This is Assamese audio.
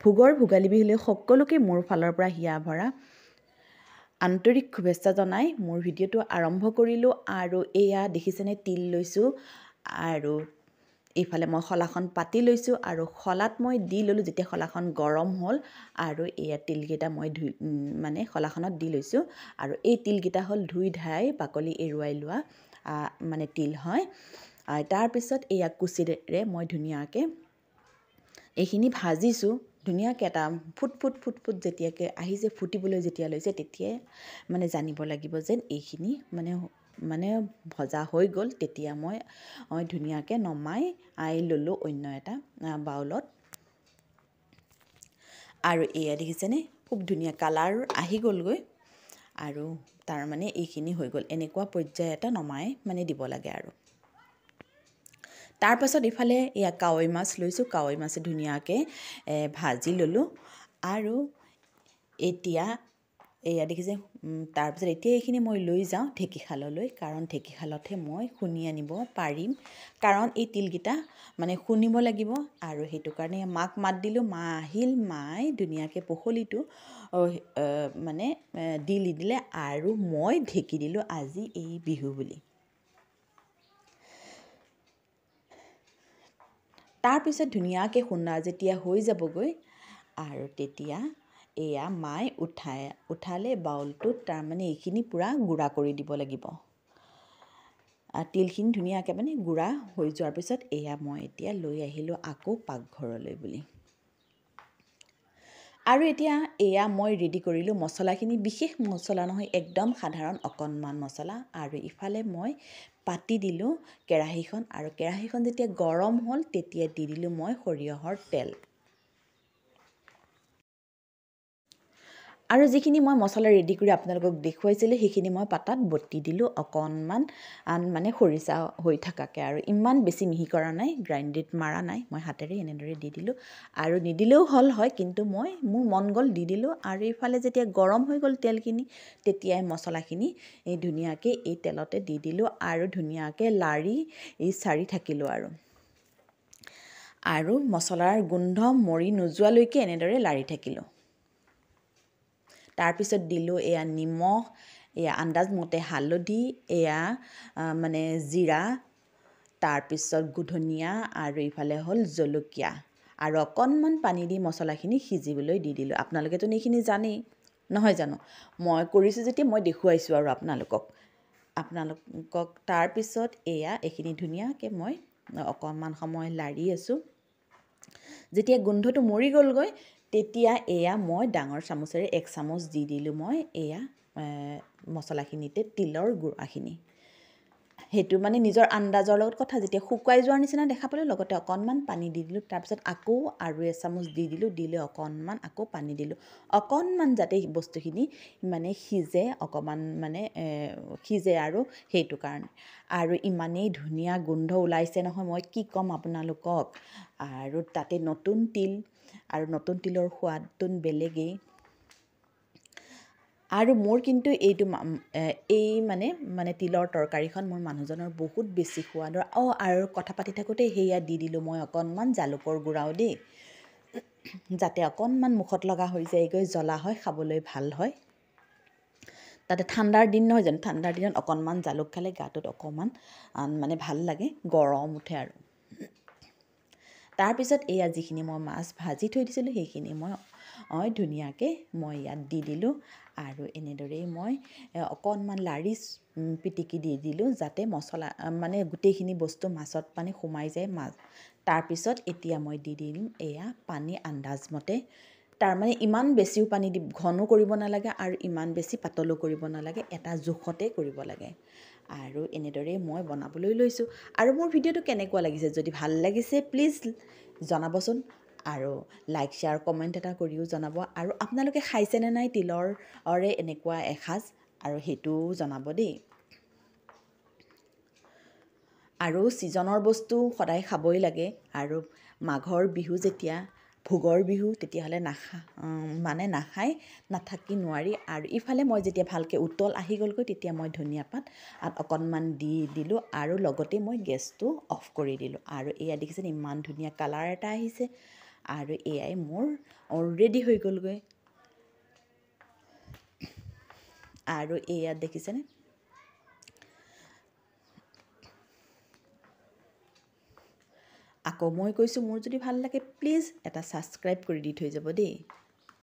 ভোগৰ ভোগালী বিহুলৈ সকলোকে মোৰ ফালৰ পৰা হিয়া ভৰা আন্তৰিক শুভেচ্ছা জনাই মোৰ ভিডিঅ'টো আৰম্ভ কৰিলোঁ। আৰু এয়া দেখিছেনে তিল লৈছোঁ আৰু এইফালে মই শলাখন পাতি লৈছোঁ আৰু শলাত মই দি ল'লোঁ যেতিয়া শলাখন গৰম হ'ল। আৰু এয়া তিলকেইটা মই মানে শলাখনত দি লৈছোঁ। আৰু এই তিলকেইটা হ'ল ধুই ধাই বাকলি এৰুৱাই লোৱা মানে তিল হয়। তাৰপিছত এয়া কুচিৰে মই ধুনীয়াকৈ এইখিনি ভাজিছোঁ। ধুনীয়াকৈ এটা ফুট ফুট যেতিয়াকৈ আহিছে, ফুটিবলৈ যেতিয়া লৈছে তেতিয়াই মানে জানিব লাগিব যেন এইখিনি মানে ভজা হৈ গ'ল। তেতিয়া মই ধুনীয়াকৈ নমাই ল'লোঁ অন্য এটা বাউলত। আৰু এয়া দেখিছেনে খুব ধুনীয়া কালাৰ আহি গ'লগৈ। আৰু তাৰমানে এইখিনি হৈ গ'ল। এনেকুৱা পৰ্যায় এটা নমাই মানে দিব লাগে। আৰু তাৰপাছত ইফালে এয়া কাৱৈ মাছ লৈছোঁ। কাৱৈ মাছে ধুনীয়াকৈ ভাজি ল'লোঁ। আৰু এতিয়া এয়া দেখিছে। তাৰপিছত এতিয়া এইখিনি মই লৈ যাওঁ ঢেঁকীশাললৈ, কাৰণ ঢেঁকীশালতহে মই খুন্দি আনিব পাৰিম। কাৰণ এই তিলকেইটা মানে খুন্দিব লাগিব। আৰু সেইটো কাৰণে মাক মাত দিলোঁ। মা আহিল। মায়ে ধুনীয়াকৈ পখলিটো মানে দি দিলে আৰু মই ঢেঁকী দিলোঁ আজি এই বিহু বুলি। তাৰপিছত ধুনীয়াকৈ খুন্দা যেতিয়া হৈ যাবগৈ আৰু তেতিয়া এয়া মায়ে উঠালে বাউলটোত। তাৰমানে এইখিনি পূৰা গুড়া কৰি দিব লাগিব। তিলখিনি ধুনীয়াকৈ মানে গুড়া হৈ যোৱাৰ পিছত এয়া মই এতিয়া লৈ আহিলোঁ আকৌ পাকঘৰলৈ বুলি। আৰু এতিয়া এয়া মই ৰেডি কৰিলোঁ মছলাখিনি। বিশেষ মছলা নহয়, একদম সাধাৰণ অকণমান মছলা। আৰু ইফালে মই পাতি দিলোঁ কেৰাহীখন। আৰু কেৰাহীখন যেতিয়া গৰম হ'ল তেতিয়া দি দিলোঁ মই সৰিয়হৰ তেল। আৰু যিখিনি মই মছলা ৰেডি কৰি আপোনালোকক দেখুৱাইছিলোঁ সেইখিনি মই পাতাত বটি দিলোঁ অকণমান মানে খৰিচা হৈ থকাকৈ। আৰু ইমান বেছি মিহি কৰা নাই, গ্ৰাইণ্ডেড মাৰা নাই, মই হাতেৰে এনেদৰে দি দিলোঁ। আৰু নিদিলেও হ'ল হয়, কিন্তু মোৰ মন গ'ল দি দিলোঁ। আৰু ইফালে যেতিয়া গৰম হৈ গ'ল তেলখিনি তেতিয়াই মছলাখিনি ধুনীয়াকৈ এই তেলতে দি দিলোঁ। আৰু ধুনীয়াকৈ লাৰি চাৰি থাকিলোঁ। আৰু মছলাৰ গোন্ধ মৰি নোযোৱালৈকে এনেদৰে লাৰি থাকিলোঁ। তাৰপিছত দিলোঁ এয়া নিমখ, এয়া আন্দাজমতে হালধি, এয়া মানে জিৰা, তাৰপিছত গোধনীয়া আৰু ইফালে হ'ল জলকীয়া। আৰু অকণমান পানী দি মছলাখিনি সিজিবলৈ দি দিলোঁ। আপোনালোকেতো এইখিনি জানেই নহয় জানো? মই কৰিছোঁ যেতিয়া মই দেখুৱাইছোঁ আৰু আপোনালোকক। তাৰপিছত এইখিনি ধুনীয়াকৈ মই অকণমান সময় লাৰি আছোঁ। যেতিয়া গোন্ধটো মৰি গ'লগৈ তেতিয়া এয়া মই ডাঙৰ চামুচেৰে 1 চামুচ দি দিলোঁ মই এয়া মছলাখিনিতে তিলৰ গুড়াখিনি। সেইটো মানে নিজৰ আন্দাজৰ লগত কথা। যেতিয়া শুকাই যোৱাৰ নিচিনা দেখা পালোঁ লগতে অকণমান পানী দি দিলোঁ। তাৰপিছত আকৌ আৰু 1 চামুচ দি দিলোঁ। দিলে অকণমান আকৌ পানী দিলোঁ। অকণমান যাতে বস্তুখিনি মানে সিজে, অকণমান মানে সিজে আৰু সেইটো কাৰণে। আৰু ইমানেই ধুনীয়া গোন্ধ ওলাইছে নহয়, মই কি ক'ম আপোনালোকক। আৰু তাতে নতুন তিল, আৰু নতুন তিলৰ সোৱাদটো বেলেগেই। আৰু মোৰ কিন্তু এইটো মানে তিলৰ তৰকাৰীখন মোৰ মানুহজনৰ বহুত বেছি সোৱাদৰ। আৰু কথা পাতি থাকোঁতে সেয়া দি দিলোঁ মই অকণমান জালুকৰ গুড়াও দেই, যাতে অকণমান মুখত লগা হৈ যায়গৈ, জ্বলা হয়, খাবলৈ ভাল হয়। তাতে ঠাণ্ডাৰ দিন নহয় জানো? ঠাণ্ডাৰ দিনত অকণমান জালুক খালে গাটোত অকণমান মানে ভাল লাগে, গৰম উঠে। আৰু তাৰপিছত এয়া যিখিনি মই মাছ ভাজি থৈ দিছিলোঁ সেইখিনি মই ধুনীয়াকৈ ইয়াত দি দিলোঁ। আৰু এনেদৰেই মই অকণমান লাৰি পিটিকি দি দিলোঁ যাতে মছলা মানে গোটেইখিনি বস্তু মাছত মানে সোমাই যায়। তাৰপিছত এতিয়া মই দি দিম এয়া পানী আন্দাজমতে। তাৰমানে ইমান বেছিও পানী ঘনো কৰিব নালাগে আৰু ইমান বেছি পাতলো কৰিব নালাগে, এটা জোখতে কৰিব লাগে। আৰু এনেদৰেই মই বনাবলৈ লৈছোঁ। আৰু মোৰ ভিডিঅ'টো কেনেকুৱা লাগিছে? যদি ভাল লাগিছে প্লিজ জনাবচোন। আৰু লাইক, শ্বেয়াৰ, কমেণ্ট এটা কৰিও জনাব। আৰু আপোনালোকে খাইছেনে নাই তিলৰে এনেকুৱা এসাঁজ, আৰু সেইটোও জনাব দেই। আৰু ছিজনৰ বস্তু সদায় খাবই লাগে। আৰু মাঘৰ বিহু যেতিয়া ভোগৰ বিহু তেতিয়াহ'লে নাখাই নাথাকি নোৱাৰি। আৰু ইফালে মই যেতিয়া ভালকৈ উতল আহি গ'লগৈ তেতিয়া মই ধনিয়া পাত অকণমান দি দিলোঁ। আৰু লগতে মই গেছটো অফ কৰি দিলোঁ। আৰু এয়া দেখিছেনে ইমান ধুনীয়া কালাৰ এটা আহিছে। আৰু এয়াই মোৰ অলৰেডি হৈ গ'লগৈ আৰু এয়া দেখিছেনে আকৌ মই কৈছোঁ মোৰ যদি ভাল লাগে প্লিজ এটা ছাবস্ক্ৰাইব কৰি দি থৈ যাব দেই